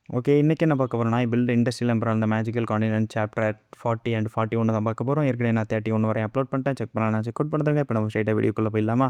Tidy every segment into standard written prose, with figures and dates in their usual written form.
Okay. இன்னைக்கு என்ன பார்க்க போறோம்னா, பில்ட் இண்டஸ்ட்ரியல் எம்பரர் அந்த மேஜிக்கல் கான்டினென்ட் சாப்டர் 40 அண்ட் 41 தான் பார்க்க போறோம். ஏற்கனவே நான் 31 வரை அப்லோட் பண்ணிட்டேன். செக் பண்ணலாம். செக் அவுட் பண்ணுறதுங்க. இப்போ நம்ம ஸ்ட்ரெயிட்டா வீடியோக்குள்ள போயிடலாமா?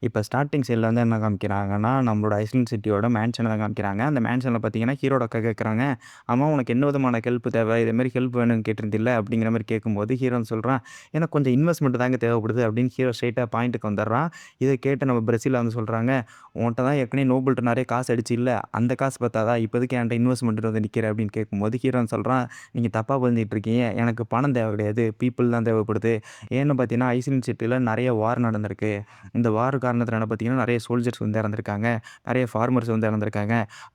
இப்போ ஸ்டார்ட்டிங் சைடில் வந்து என்ன காமிக்கிறாங்கன்னா, நம்மளோட ஐஸ்லேண்ட் சிட்டியோட மேன்ஷனை தான் காமிக்கிறாங்க. அந்த மேன்ஷனில் பார்த்தீங்கன்னா, ஹீரோட அக்கா கேட்குறாங்க, "அம்மா உனக்கு என்ன விதமான ஹெல்ப் தேவை? இதேமாரி ஹெல்ப் வேணும்னு கேட்டிருந்தில்ல?" அப்படிங்கிற மாரி கேட்கும்போது, ஹீரோன்னு சொல்றான், "எனக்கு கொஞ்சம் இன்வெஸ்ட்மெண்ட் தாங்க தேவைப்படுது." அப்படின்னு ஹீரோ ஸ்ட்ரெயிட்டா பாயிண்ட்டுக்கு வந்துடுறான். இதை கேட்டு நம்ம பிரேசில்ல வந்து சொல்றாங்க, "உன்ட்ட தான் ஏற்கனவே நோபல்ட்ட நெறைய காசு அடிச்சில்ல, அந்த காசு பத்தாதா? இப்போதைக்கு என்ட்ட இன்வெஸ்ட்மெண்ட்டுக்கு வந்து நிக்கிற." அப்படின்னு கேட்கும்போது, ஹீரோன்னு சொல்றான், "நீங்க தப்பா புரிஞ்சுட்டு இருக்கீங்க. எனக்கு பணம் தேவை கிடையாது. பீப்பிள் தான் தேவைப்படுது. ஏன்னு பார்த்தீங்கன்னா, ஐஸ்லேண்ட் சிட்டில நெறைய வார் நடந்திருக்கு. இந்த வார் காரணத்தினால பார்த்தீங்கன்னா, நெறைய சோல்ஜர்ஸ் வந்து இறந்திருக்காங்க. நெறைய ஃபார்மர்ஸ் வந்து இறந்திருக்காங்க.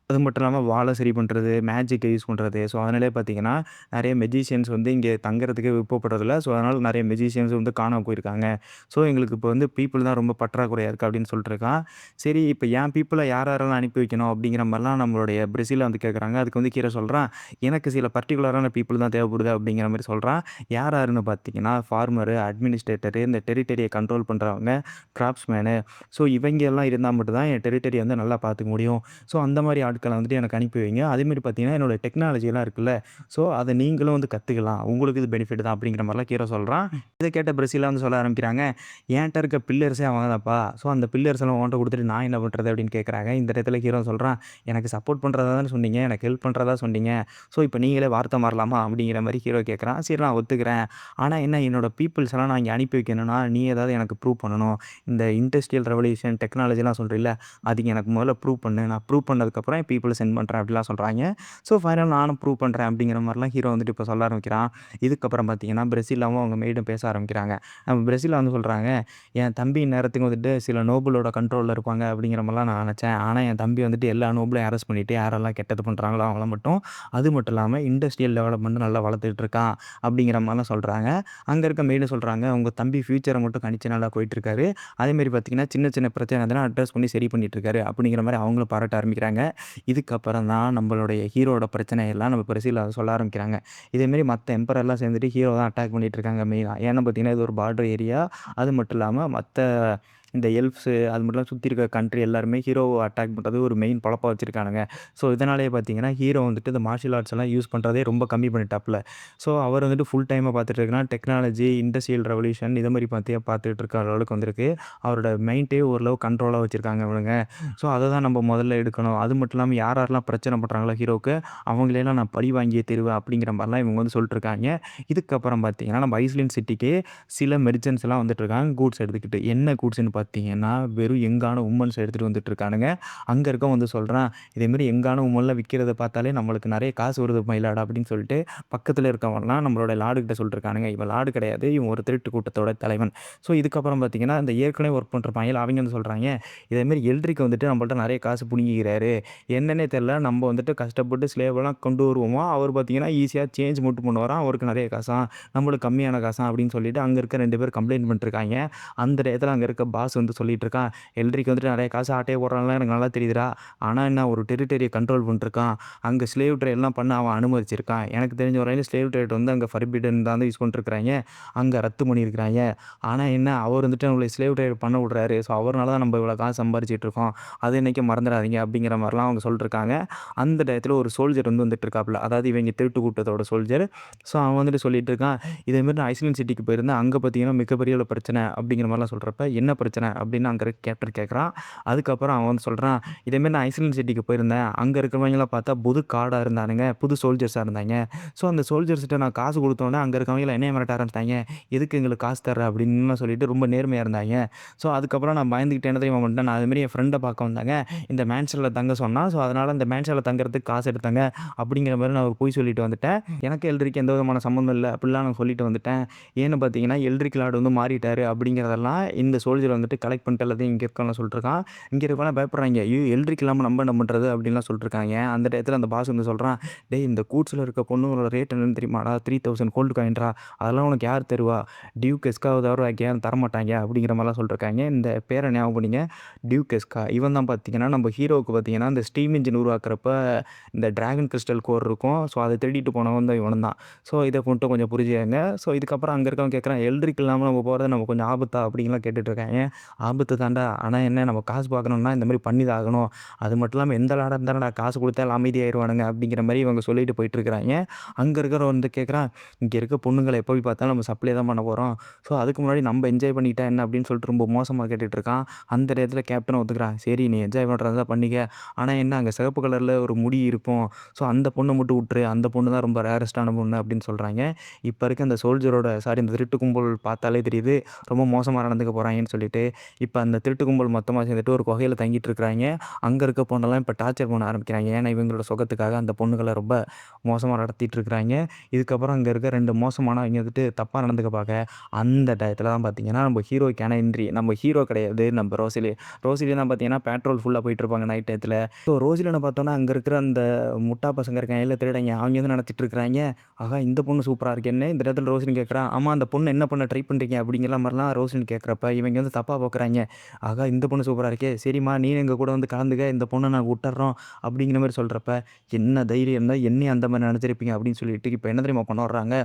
அது மட்டும் இல்லாம வாள சரி பண்றது, மேஜிக்க யூஸ் பண்றது. ஸோ, அதனாலயே பார்த்தீங்கன்னா, நெறைய மெஜிஷியன்ஸ் வந்து இங்க தங்குறதுக்கு விருப்பப்படுறதில்ல. ஸோ, அதனால நெறைய மெஜிஷியன்ஸ் வந்து காணாம போயிருக்காங்க. ஸோ, எங்களுக்கு இப்போ வந்து பீப்பிள் தான் ரொம்ப பற்றாக்குறையா இருக்கு." அப்படின்னு சொல்லிட்டுருக்கான். சரி, இப்ப என் பீப்பிள யார் யாரெல்லாம் அனுப்பி வைக்கணும் அப்படிங்கிற மாரிலாம் நம்மளுடைய பிரேசில்ல வந்து கேட்குறாங்க. அதுக்கு வந்து கீர சொல்றான், "எனக்கு சில பர்ட்டிகுலரான பீப்பிள் தான் தேவைப்படுது." அப்படிங்கிற மாரி சொல்றான். யார் யாருன்னு பார்த்தீங்கன்னா, ஃபார்மரு, அட்மினிஸ்ட்ரேட்டரு, இந்த டெரிட்டரிய கண்ட்ரோல் பண்றவங்க, கிராப்ஸ்மேனு. ஸோ, இவைங்க எல்லாம் இருந்தா மட்டும் தான் என் டெரிட்டரிய வந்து நல்லா பார்த்துக்க முடியும். ஸோ, அந்த மாரி ஆட்கள வந்துட்டு எனக்கு அனுப்பி வைங்க. அதேமாரி பார்த்தீங்கன்னா, என்னோட டெக்னாலஜிலாம் இருக்குல்ல, ஸோ அத நீங்களும் வந்து கத்துக்கலாம். உங்களுக்கு இது பெனிஃபிட் தான்." அப்படிங்கிற மாரிலாம் கீர சொல்றான். இத கேட்ட பிரேசில்ல வந்து சொல்ல ஆரம்பிக்கிறாங்க, "என்ட்ட இருக்க பில்லர்ஸே அவங்க தான்ப்பா. ஸோ, அந்த பில்லர்ஸ் எல்லாம் உன்ட்ட குடுத்துட்டு நான் என்ன பண்றது?" அப்படின்னு கேட்குறாங்க. இந்த இடத்துல ஹீரோ சொல்றான், "எனக்கு சப்போர்ட் பண்றதா தானே சொன்னீங்க. எனக்கு ஹெல்ப் பண்றதா சொன்னீங்க. ஸோ, இப்ப நீங்களே வார்த்தை மாறலாமா?" அப்படிங்கிற மாரி ஹீரோ கேட்குறான். சரி, நான் ஒத்துக்கிறேன். ஆனா என்ன, என்னோட பீப்பிள்ஸ் எல்லாம் நான் இங்க அனுப்பி வைக்கணும்னா, நீ ஏதாவது எனக்கு ப்ரூவ் பண்ணணும். இந்த இண்டஸ்ட்ரியல் ரெவல்யூஷன் டெக்னாலஜிலாம் சொல்றீல்ல, அதுக்கு எனக்கு முதல்ல ப்ரூவ் பண்ணு. நான் ப்ரூவ் பண்ணதுக்கப்புறம் என் பீப்பிள சென்ட் பண்றேன்." அப்படிலாம் சொல்றாய்ங்க. ஸோ, ஃபைனலா நானும் ப்ரூவ் பண்றேன் அப்படிங்கிற மாரிலாம் ஹீரோ வந்துட்டு இப்ப சொல்ல ஆரம்பிக்கிறான். இதுக்கப்புறம் பார்த்தீங்கன்னா, பிரேசில்லாவும் அவங்க மெய்டும் பேச ஆரம்பிக்கிறாங்க. நம்ம பிரேசில்ல வந்து சொல்றாங்க, "என் தம்பி இந்நேரத்துக்கு வந்துட்டு சில நோபலோட கண்ட்ரோல்ல இருப்பாங்க." அப்படிங்கிற மாரிலாம் நான் நெனச்சேன். ஆனா என் தம்பி வந்துட்டு எல்லா நோபலையும் அரெஸ்ட் பண்ணிட்டு, யாரெல்லாம் கெட்டது பண்றாங்களோ அவங்கள மட்டும், அது மட்டும் இல்லாம இண்டஸ்ட்ரியல் டெவலப்மெண்ட் நல்லா வளர்த்துட்டு இருக்கான்." அப்படிங்கிற மாரிலாம் சொல்றாங்க. அங்க இருக்க மெய்டும் சொல்றாங்க, "உங்க தம்பி ஃபியூச்சர மட்டும் கணிச்சு நல்லா போயிட்டுருக்காரு. அதேமாரி பார்த்தீங்கன்னா, சின்ன சின்ன பிரச்சனை எதுனா அட்ரஸ் பண்ணி சரி பண்ணிட்டு இருக்காரு." அப்படிங்கிற மாரி அவங்களும் பாராட்ட ஆரம்பிக்கிறாங்க. இதுக்கப்புறம் தான் நம்மளுடைய ஹீரோவோட பிரச்சனையெல்லாம் நம்ம பிரேசில்ல சொல்ல ஆரம்பிக்கிறாங்க. இதேமாரி மத்த எம்பரர்லாம் சேர்ந்துட்டு ஹீரோவ தான் அட்டாக் பண்ணிட்டு இருக்காங்க மெயினா. ஏன்னு பார்த்தீங்கன்னா, இது ஒரு பார்டர் ஏரியா. அது மட்டும் இல்லாம மத்த இந்த எல்ஃப்ஸு அது மட்டும் இல்லாம சுத்தி இருக்க கண்ட்ரி எல்லாருமே ஹீரோவ அட்டாக் பண்றது ஒரு மெயின் பொழப்பா வச்சிருக்கானுங்க. ஸோ, இதனாலேயே பார்த்தீங்கன்னா, ஹீரோ வந்துட்டு இந்த மார்ஷியல் ஆர்ட்ஸ் எல்லாம் யூஸ் பண்றதே ரொம்ப கம்மி பண்ணிட்டாப்ல. ஸோ, அவர் வந்துட்டு ஃபுல் டைமா பார்த்துட்டு இருக்குன்னா, டெக்னாலஜி, இண்டஸ்ட்ரியல் ரெவல்யூஷன் இத மாரி பார்த்துட்டு இருக்க அளவுக்கு வந்திருக்கு. அவரோட மைண்டே ஓரளவு கண்ட்ரோலா வச்சிருக்காங்க இவனுங்க. ஸோ, அத தான் நம்ம முதல்ல எடுக்கணும். அது மட்டும் இல்லாம யார் யாரெல்லாம் பிரச்சனை பண்றாங்களோ ஹீரோவுக்கு, அவங்களையெல்லாம் நான் பழி வாங்கியே தீருவேன் அப்படிங்கிற மாரிலாம் இவங்க வந்து சொல்லிட்டு இருக்காய்ங்க. இதுக்கப்புறம் பார்த்தீங்கன்னா, நம்ம ஐஸ்லேண்ட் சிட்டிக்கு சில மெர்ச்சன்ட்ஸ் எல்லாம் வந்துட்டு இருக்காங்க கூட்ஸ் எடுத்துக்கிட்டு. என்ன கூட்ஸ்ன்னு பார்த்தீங்கன்னா, வெறும் யங்கான வுமன்ஸ் எடுத்துட்டு வந்துட்டு இருக்கானுங்க. அங்க இருக்கவன் வந்து சொல்றான், "இதேமாரி யங்கான வுமன்லாம் விக்கிறத பார்த்தாலே நம்மளுக்கு நெறைய காசு வருது மயிலாடா." அப்படின்னு சொல்லிட்டு பக்கத்துல இருக்கவன்லாம் நம்மளோட லார்டு கிட்ட சொல்லிட்டு இருக்கானுங்க. இவன் லார்டு கிடையாது. இவன் ஒரு திருட்டு கூட்டத்தோட தலைவன். ஸோ, இதுக்கப்புறம் பார்த்தீங்கன்னா, இந்த ஏற்கனவே ஒர்க் பண்ற பையன் அவைங்க வந்து சொல்றாய்ங்க, "இதேமாரி எல்ட்ரிக் வந்துட்டு நம்மள்ட்ட நெறைய காசு புடுங்கிக்கிறாரு. என்னன்னே தெரியல. நம்ம வந்துட்டு கஷ்டப்பட்டு ஸ்லேவெல்லாம் கொண்டு வருவோமாம். அவர் பார்த்தீங்கன்னா, ஈஸியா சேஞ்ச் மட்டும் பண்ணுவாராம். அவருக்கு நெறைய காசாம். நம்மளுக்கு கம்மியான காசாம்." அப்படின்னு சொல்லிட்டு அங்க இருக்க 2 பேர் கம்ப்ளைண்ட் பண்ணிட்டுருக்காய்ங்க. அந்த டயத்துல அங்க இருக்க பாஸ் வந்து சொல்லிட்டு இருக்கான், "எல்ட்ரிக் வந்துட்டு நெறைய காசு ஆட்டைய போடுறான்லாம் எனக்கு நல்லா தெரியுதுடா. ஆனா என்ன, ஒரு டெரிட்டரிய கண்ட்ரோல் பண்ணிட்டுருக்கான். அங்க ஸ்லேவ் ட்ரேட்லாம் பண்ண அவன் அனுமதிச்சிருக்கான். எனக்கு தெரிஞ்ச வரையிலும் ஸ்லேவ் ட்ரேட் வந்து அங்க ஃபர்பிடன் தான் யூஸ் பண்ணிட்டுருக்காய்ங்க. அங்க ரத்து பண்ணியிருக்கிறாய்ங்க. ஆனா என்ன, அவர் வந்துட்டு நம்மள ஸ்லேவ் ட்ரேட் பண்ண விடுறாரு. ஸோ, அவர்னால தான் நம்ம இவ்வளோ காசு சம்பாரிச்சுட்டு இருக்கோம். அத என்னைக்கும் மறந்துடாதீங்க." அப்படிங்கிற மாரிலாம் அவங்க சொல்லிட்டுருக்காங்க. அந்த டயத்துல ஒரு சோல்ஜர் வந்து வந்துட்டு இருக்காப்ல. அதாவது இவைங்க திருட்டு கூட்டத்தோட சோல்ஜர். ஸோ, அவன் வந்துட்டு சொல்லிட்டு இருக்கான், "இதேமாரி நான் ஐஸ்லேண்ட் சிட்டிக்கு போயிருந்தேன். அங்க பார்த்தீங்கன்னா, மிகப்பெரிய ஒரு பிரச்சனை." அப்படிங்கிற மாரிலாம் சொல்றப்ப, "என்ன பிரச்சனை?" அப்படின்னு அங்க இருக்க கேப்டன் கேட்குறான். அதுக்கப்புறம் அவன் வந்து சொல்றான், "இதேமாரி நான் ஐஸ்லேண்ட் சிட்டிக்கு போயிருந்தேன். அங்க இருக்கிறவங்கலாம் பார்த்தா புது கார்டா இருந்தானுங்க. புது சோல்ஜர்ஸா இருந்தாய்ங்க. ஸோ, அந்த சோல்ஜர்ஸ்ட்ட நான் காசு குடுத்தோனே, அங்க இருக்கவங்கலாம் என்னைய மிரட்ட ஆரம்பிச்சுட்டாய்ங்க. 'எதுக்கு எங்களுக்கு காசு தர்ற?' அப்படின்னுலாம் சொல்லிட்டு ரொம்ப நேர்மையா இருந்தாய்ங்க. ஸோ, அதுக்கப்புறம் நான் பயந்துகிட்டு என்ன தெரியுமா பண்ணிட்டேன், நான் அதுமாரி என் ஃப்ரெண்ட பார்க்க வந்தாங்க. இந்த மேன்ஷன்ல தங்க சொன்னான். ஸோ, அதனால இந்த மேன்ஷன்ல தங்குறதுக்கு காசு எடுத்தேங்க." அப்படிங்கிற மாரி நான் ஒரு பொய் சொல்லிட்டு வந்துட்டேன். எனக்கு எல்ட்ரிக்கு எந்த விதமான சம்மந்தம் இல்ல. அப்படிலாம் நான் சொல்லிட்டு வந்துட்டேன். ஏன்னு பார்த்தீங்கன்னா, எல்ட்ரிக் லார்ட் வந்து மாறிட்டாரு அப்படிங்கிறதெல்லாம் இந்த சோல்ஜர் வந்துட்டு கலெக்ட் பண்ணிட்டு எல்லாத்தையும் இங்க இருக்கவன்லாம் சொல்லிட்டுருக்கான். இங்க இருக்கவன்லாம் பயப்படுறாய்ங்க. "ஐயோ! எல்ட்ரிக் இல்லாம நம்ம என்ன பண்றது?" அப்படின்லாம் சொல்லிட்டுருக்காய்ங்க. அந்த டயத்துல அந்த பாஸ் வந்து சொல்றான், "டேய், இந்த கூட்ஸ்ல இருக்க பொண்ணுங்களோட ரேட் என்னன்னு தெரியுமாடா? 3000 கோல்டு காயின்ரா. அதெல்லாம் உனக்கு யார் தருவா? டியூக் எஸ்காவ தவிர வேற யாரும் தரமாட்டாய்ங்க." அப்படிங்கிற மாரிலாம் சொல்லிட்டுருக்காய்ங்க. இந்த பேர ஞாபகம் பண்ணிங்க. டியூக் எஸ்கா. இவன் தான் பார்த்தீங்கன்னா, நம்ம ஹீரோவுக்கு பார்த்தீங்கன்னா, இந்த ஸ்டீம் என்ஜின் உருவாக்குறப்ப இந்த டிராகன் கிறிஸ்டல் கோர் இருக்கும். ஸோ, அத திருடிட்டு போனவன் தான் இவனும் தான். ஸோ, இத மட்டும் கொஞ்சம் புரிஞ்சுக்கங்க. ஸோ, இதுக்கப்புறம் அங்க இருக்கவன் கேட்குறான், "எல்ட்ரிக் இல்லாம நம்ம போறது நமக்கு கொஞ்சம் ஆபத்தா?" அப்படின்லாம் கேட்டுட்டு இருக்காய்ங்க. ஆபத்து தான்டா. ஆனா என்ன நம்ம காசு பார்க்கணும்னா இந்த மாரி பண்ணி தான் ஆகணும். அது மட்டும் இல்லாம எந்த நாடா இருந்தாலும்டா காசு குடுத்தா எல்லாம் அமைதியாயிருவானுங்க அப்படிங்கிற மாரி இவங்க சொல்லிட்டு போயிட்டுருக்காய்ங்க. அங்க இருக்கிறவன் வந்து கேட்குறான், "இங்க இருக்க பொண்ணுங்கள எப்ப போய் பார்த்தாலும் நம்ம சப்ளை தான் பண்ண போறோம். ஸோ அதுக்கு முன்னாடி நம்ம என்ஜாய் பண்ணிக்கிட்டா என்ன?" அப்படின்னு சொல்லிட்டு ரொம்ப மோசமா கேட்டுட்டு இருக்கான். அந்த நேரத்துல கேப்டன் ஒத்துக்கிறான். "சரி நீ என்ஜாய் பண்றதா இருந்தா பண்ணிக்க. ஆனா என்ன அங்க சிவப்பு கலர்ல ஒரு முடி இருக்கும். ஸோ அந்த பொண்ண மட்டும் உட்டுரு. அந்த பொண்ணு தான் ரொம்ப ரேரஸ்ட்டான பொண்ணு" அப்படின்னு சொல்றாய்ங்க. இப்ப இருக்க அந்த சோல்ஜரோட இந்த திருட்டு கும்பல் பார்த்தாலே தெரியுது, ரொம்ப மோசமா நடந்துக்க போறாய்ங்கன்னு சொல்லிட்டு. இப்ப அந்த திருட்டு கும்பல் மொத்தமா சேர்ந்துட்டு ஒரு குகையில தங்கிட்டு இருக்கிறாய்ங்க. அங்க இருக்க பொண்ணெல்லாம் இப்ப டார்ச்சர் பண்ண ஆரம்பிக்கிறாய்ங்க. ஏன்னா இவங்களோட சுகத்துக்காக அந்த பொண்ணுகள ரொம்ப மோசமா நடத்திட்டு இருக்கிறாய்ங்க. இதுக்கப்புறம் அங்க இருக்க 2 மோசமானவங்க வந்துட்டு தப்பா நடந்துக்க பாக்க, அந்த டயத்துல தான் பார்த்தீங்கன்னா, நம்ம ஹீரோய்க்கான என்ட்ரி. நம்ம ஹீரோ கிடையாது, நம்ம ரோசிலி. ரோசிலிலாம் பார்த்தீங்கன்னா, பெட்ரோல் ஃபுல்லா போயிட்டுருப்பாங்க நைட் டயத்துல. ஸோ ரோசிலின பார்த்தோன்னா, அங்க இருக்கிற அந்த முட்டா பசங்க இருக்காங்கல்ல திருடங்க, அவங்க வந்து நினச்சிட்டு இருக்கிறாய்ங்க, ஆஹா இந்த பொண்ணு சூப்பரா இருக்கேன்னு. இந்த இடத்துல ரோசிலின் கேட்குறா, ஆமா அந்த பொண்ணு என்ன பண்ண ட்ரை பண்றீங்க? அப்படிங்கிற மாரிலாம் ரோசிலின் கேட்குறப்ப, இவங்க வந்து தப்பா பார்க்குறாய்ங்க. ஆகா இந்த பொண்ணு சூப்பரா இருக்கே! சரிம்மா நீயும் எங்க கூட வந்து கலந்துக்க, இந்த பொண்ண நாங்க விட்டுர்றோம். அப்படிங்கிற மாரி சொல்றப்ப, என்ன தைரியம் இருந்தா என்னையும் அந்த மாரி நெனச்சிருப்பீங்க அப்படின்னு சொல்லிட்டு, இப்ப என்ன தெரியுமா பண்ண வர்றாங்க?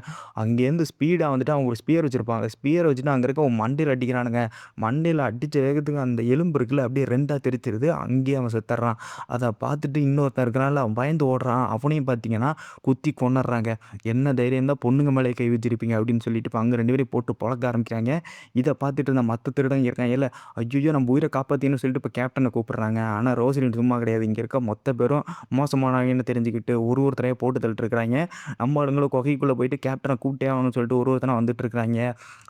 அங்கேருந்து ஸ்பீடா வந்துட்டு அவங்க ஒரு ஸ்பியர் வச்சிருப்பாங்க. ஸ்பியர் வச்சுட்டு அங்க இருக்க மண்டையில அடிக்கிறானுங்க. மண்டையில அடிச்ச வேகத்துக்கு அந்த எலும்பு இருக்குல்ல, அப்படியே 2ஆ தெரிச்சிருது. அங்கேயே அவன் செத்தர்றான். அத பார்த்துட்டு இன்னொருத்தன் இருக்கிறான்ல, அவன் பயந்து ஓடுறான். அவனையும் பார்த்தீங்கன்னா, குத்தி கொன்னுடுறாங்க. என்ன தைரியம் தான் பொண்ணுங்க மேலே கை வச்சிருப்பீங்க அப்படின்னு சொல்லிட்டு, இப்ப அங்க 2 பேரையும் போட்டு பொளக்க ஆரம்பிக்கிறாங்க. இத பார்த்துட்டு இருந்த மத்த திருடங்க இருக்காங்கல்ல, ஐய்யய்யோ! நம்ம உயிர காப்பாத்தின்னு சொல்லிட்டு இப்ப கேப்டன கூப்பிடுறாங்க. ஆனா ரோசலின் சும்மா கிடையாது. இங்க இருக்க மொத்த பேரும் மோசமானவங்கன்னு தெரிஞ்சுக்கிட்டு ஒருத்தரையா போட்டு தள்ளிட்டு இருக்கிறாய்ங்க. நம்ம ஆளுங்களும் குகைக்குள்ள போயிட்டு கேப்டன கூப்பிட்டே ஆகணும்னு சொல்லிட்டு ஒருத்தனா வந்துட்டு இருக்கிறாய்ங்க.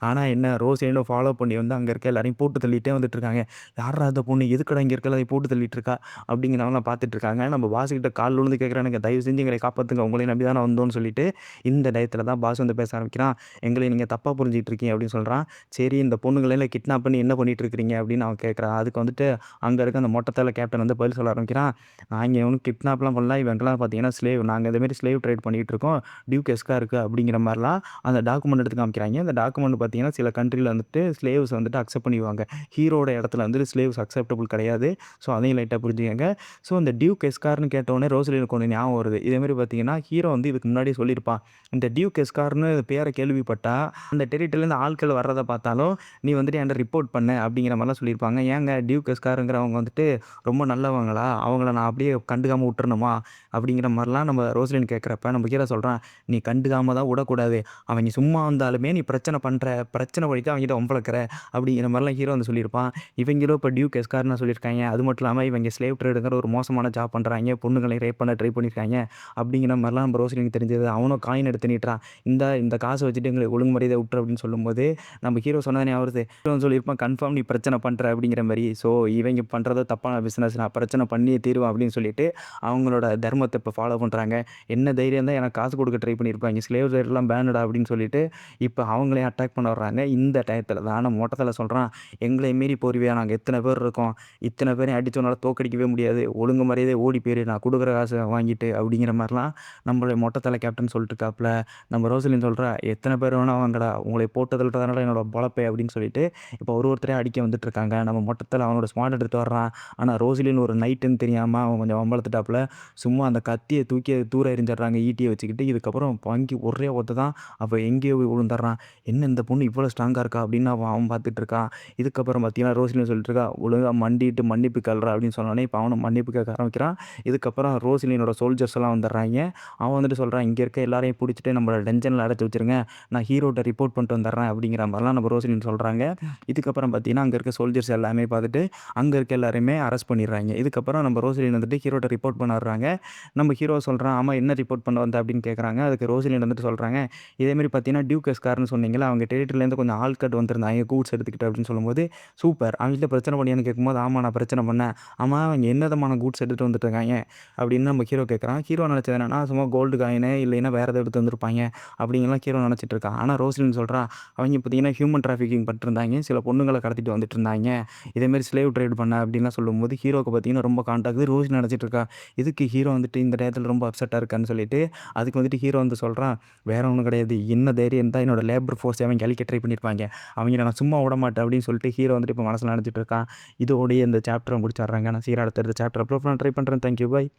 ஆனா என்ன ரோசலினும் ஃபாலோ பண்ணி வந்து அங்க இருக்க எல்லாரையும் போட்டு தள்ளிட்டே வந்துட்டு இருக்காங்க. யார்றா அந்த பொண்ணு? எதுக்குடா இங்க இருக்க எல்லாரையும் போட்டு தள்ளிட்டு இருக்கா? அப்படிங்கிறவங்கலாம் பார்த்துட்டு இருக்காங்க. நம்ம பாஸ் கிட்ட கால்ல விழுந்து கேட்குறானுங்க, தயவு செஞ்சு எங்களை காப்பாத்துங்க. உங்களை நம்பி தானே வந்தோம்னு சொல்லிட்டு. இந்த டயத்துல தான் பாஸ் வந்து பேச ஆரம்பிக்கிறான். எங்களை நீங்க தப்பா புரிஞ்சுகிட்டு இருக்கீங்க அப்படின்னு சொல்றான். சரி இந்த பொண்ணுங்கள கிட்னாப் பண்ணி என்ன பண்ணிட்டு இருக்கிறீங்க? அப்படின்னு அவன் கேட்குறான். அதுக்கு வந்துட்டு அங்க இருக்க அந்த மொட்டை தல கேப்டன் வந்து பதில் சொல்ல ஆரம்பிக்கிறான். நாங்க இவனுக்கு கிட்னாப்லாம் பண்ணல. இவங்கலாம் பார்த்தீங்கன்னா ஸ்லேவ். நாங்க இந்த மாரி ஸ்லேவ் ட்ரேட் பண்ணிட்டு இருக்கோம். டியூக் எஸ்கார்க்கு அப்படிங்கிற மாரிலாம் அந்த டாக்குமெண்ட் எடுத்து காமிக்கிறாய்ங்க. அந்த டாக்குமெண்ட் பார்த்தீங்கன்னா, சில கண்ட்ரில வந்துட்டு ஸ்லேவ்ஸ் வந்துட்டு அக்செப்ட் பண்ணிக்குவாங்க. ஹீரோட இடத்துல வந்துட்டு ஸ்லேவ்ஸ் அக்செப்டபிள் கிடையாது. ஸோ அதையும் லைட்டா புரிஞ்சுக்கங்க. ஸோ இந்த டியூக் எஸ்கார்ன்னு கேட்டவுடனே ரோசலினுக்கு ஒண்ணு ஞாபகம் வருது. இதே மாரி பார்த்தீங்கன்னா, ஹீரோ வந்து இதுக்கு முன்னாடியே சொல்லியிருப்பான். இந்த டியூக் எஸ்கார்ன்னு பேர கேள்விப்பட்டா, அந்த டெரிட்டரிலேருந்து ஆட்கள் வர்றத பார்த்தாலும், நீ வந்துட்டு என்ட்ட ரிப்போர்ட் பண்ணு அப்படிங்கிற மாரிலாம் சொல்லியிருப்பாங்க. ஏங்க டியூக் எஸ்கார்ங்கிறவங்க வந்துட்டு ரொம்ப நல்லவங்களா? அவங்கள நான் அப்படியே கண்டுக்காம விட்டுறணுமா? அப்படிங்கிற மாரிலாம் நம்ம ரோசலின் கேட்குறப்ப, நம்ம ஹீரோ சொல்றான், "நீ கண்டுக்காம தான் விடக்கூடாது. அவய்ங்க சும்மா வந்தாலுமே நீ பிரச்சனை பண்ற. பிரச்சனை பண்ணிட்டு அவன்கிட்ட வம்பிழுக்கிற." அப்படிங்கிற மாரிலாம் ஹீரோ வந்து சொல்லியிருப்பான். இவங்களும் இப்ப டியூக் எஸ்கார்ன்னு சொல்லியிருக்காய்ங்க. அது மட்டும் இல்லாம இவங்க ஸ்லேவ் ட்ரேடுங்கிற ஒரு மோசமான ஜாப் பண்றாய்ங்க. பொண்ணுங்களை ரேப் பண்ண ட்ரை பண்ணியிருக்காய்ங்க. அப்படிங்கிற மாரிலாம் நம்ம ரோசலினுக்கு தெரிஞ்சது. அவனும் காயின் எடுத்து நீட்டுறான். இந்த காச வச்சுட்டு எங்களுக்கு ஒழுங்கு மரியாதையா விட்டுரு அப்படின்னு சொல்லும்போது, நம்ம ஹீரோ சொன்னது ஞாபகம் வருது. ஹீரோ சொல்லியிருப்பான், "கன்ஃபார்ம் நீ பிரச்சனை பண்ற" அப்படிங்கிற மாரி. ஸோ இவங்க பண்றது தப்பான பிசினஸ். நான் பிரச்சனை பண்ணியே தீருவேன் அப்படின்னு சொல்லிட்டு, அவங்களோட தர்மத்த இப்ப ஃபாலோ பண்றாங்க. என்ன தைரியம் தான் எனக்கு காசு குடுக்க ட்ரை பண்ணியிருப்பாய்ங்க. ஸ்லேவ் ட்ரேட்லாம் பேனுடா அப்படின்னு சொல்லிட்டு, இப்ப அவங்களையும் அட்டாக் பண்ண வர்றாங்க. இந்த டயத்துல தான் நம்ம மொட்டத்தல சொல்றான், "எங்களை மீறி போரியா? நாங்க எத்தன பேர் இருக்கோம். இத்தன பேரையும் அடிச்சு உன்னால தோற்கடிக்கவே முடியாது. ஒழுங்கு மரியாதையா ஓடி போயிரு. நான் குடுக்குற காச வாங்கிட்டு" அப்படிங்கிற மாரிலாம் நம்மளுடைய மொட்டத்தல கேப்டன் சொல்லிட்டு இருக்காப்ல. நம்ம ரோசலின் சொல்றா, "எத்தன பேர் வேணா வாங்கடா. உங்களை போட்டு தள்ளுறதுனால என்னோட பொழப்பே" அப்படின்னு சொல்லிட்டு, இப்ப ஒருத்தரையா அடிக்க வந்துட்டு இருக்காங்க. நம்ம மொட்டத்தல அவனோட ஸ்மார்ட் எடுத்துட்டு வர்றான். ஆனா ரோசிலின் ஒரு நைட்டுன்னு தெரியாம அவன் கொஞ்சம் வம்பிழுத்துட்டாப்புல. சும்மா அந்த கத்திய தூக்கி தூர எறிஞ்சிடுறாங்க ஈட்டிய வச்சுக்கிட்டு. இதுக்கப்புறம் பங்கி ஒரே ஒத தான். அவன் எங்கேயோ போய் விழுந்துடுறான். என்ன இந்த பொண்ணு இவ்வளோ ஸ்ட்ராங்கா இருக்கா அப்படின்னு அவன் அவன் பார்த்துட்டு இருக்கான். இதுக்கப்புறம் பார்த்தீங்கன்னா, ரோசிலின் சொல்லிட்டு இருக்கா, "ஒழுங்கா மண்டியிட்டு மன்னிப்பு கேளுடா" அப்படின்னு சொன்னோனே, இப்ப அவனும் மன்னிப்பு கேட்க ஆரம்பிக்கிறான். இதுக்கப்புறம் ரோசிலினோட சோல்ஜர்ஸ் எல்லாம் வந்துடுறாய்ங்க. அவன் வந்துட்டு சொல்றான், "இங்க இருக்க எல்லாரையும் புடிச்சுட்டு நம்மள டென்ஷன்ல அடைச்சு வச்சுருங்க. நான் ஹீரோட்ட ரிப்போர்ட் பண்ணிட்டு வந்துடுறேன்" அப்படிங்கிற மாரிலாம் நம்ம ரோசிலின் சொல்றாங்க. இதுக்கப்புறம் பார்த்தீங்கன்னா, அங்க இருக்க சோல்ஜர்ஸ் எல்லாமே பார்த்துட்டு, அங்க இருக்க எல்லாரையுமே அரெஸ்ட் பண்ணிடுறாய்ங்க. இதுக்கப்புறம் நம்ம ரோசலின் வந்துட்டு ஹீரோட்ட ரிப்போர்ட் பண்ண வர்றாங்க. நம்ம ஹீரோ சொல்றான், "ஆமா என்ன ரிப்போர்ட் பண்ண வந்த?" அப்படின்னு கேட்குறாங்க. அதுக்கு ரோசலின் வந்துட்டு சொல்றாங்க, "இதேமாரி பார்த்தீங்கன்னா, டியூக் எஸ்கார்ன்னு சொன்னீங்கல்ல, அவங்க டெரிட்டரிலேருந்து கொஞ்சம் ஆட்கள் வந்திருந்தாங்க கூட்ஸ் எடுத்துக்கிட்டு" அப்படின்னு சொல்லும்போது, "சூப்பர். அவங்ககிட்ட பிரச்சனை பண்ணியான்னு?" கேட்கும்போது, "ஆமா நான் பிரச்சனை பண்ணேன்." "ஆமா அவங்க என்ன விதமான கூட்ஸ் எடுத்துட்டு வந்துட்டு இருக்காங்க?" அப்படின்னு நம்ம ஹீரோ கேட்குறான். ஹீரோ நினச்சது என்னன்னா, சும்மா கோல்டு காயினு இல்லைன்னா வேற எதாவது எடுத்து வந்திருப்பாய்ங்க அப்படின்லாம் ஹீரோ நினச்சிட்டு இருக்கான். ஆனா ரோசலின் சொல்றா, "அவங்க பார்த்தீங்கன்னா ஹியூமன் டிராஃபிக்கிங் பண்ணிட்டுருந்தாய்ங்க. சில பொண்ணுங்கள கடத்திட்டு வந்துட்டு இருந்தாய்ங்க. இதேமாரி ஸ்லேவ் ட்ரேட் பண்ண" அப்படின்லாம் சொல்லும்போது, ஹீரோவுக்கு பார்த்தீங்கன்னா ரொம்ப காண்டாகுது. ரோஷினி நினச்சிட்டு இருக்கா, எதுக்கு ஹீரோ வந்துட்டு இந்த டயத்துல ரொம்ப அப்செட்டா இருக்கான்னு சொல்லிட்டு, அதுக்கு வந்துட்டு ஹீரோ வந்து சொல்றான், "வேற ஒண்ணும் கிடையாது. என்ன தைரியம் இருந்தா என்னோட லேபர் ஃபோர்ஸ அவய்ங்க அழிக்க ட்ரை பண்ணியிருப்பாய்ங்க. அவங்கள நான் சும்மா விடமாட்டேன்" அப்படின்னு சொல்லிட்டு ஹீரோ வந்துட்டு இப்ப மனசுல நினச்சிட்டு இருக்கான். இதோடயே இந்த சாப்டர முடிச்சிடுறாங்க. நான் சீக்கிரம் அடுத்த சாப்டர் அப்லோட் பண்ண ட்ரை பண்றேன். Thank you. பாய்.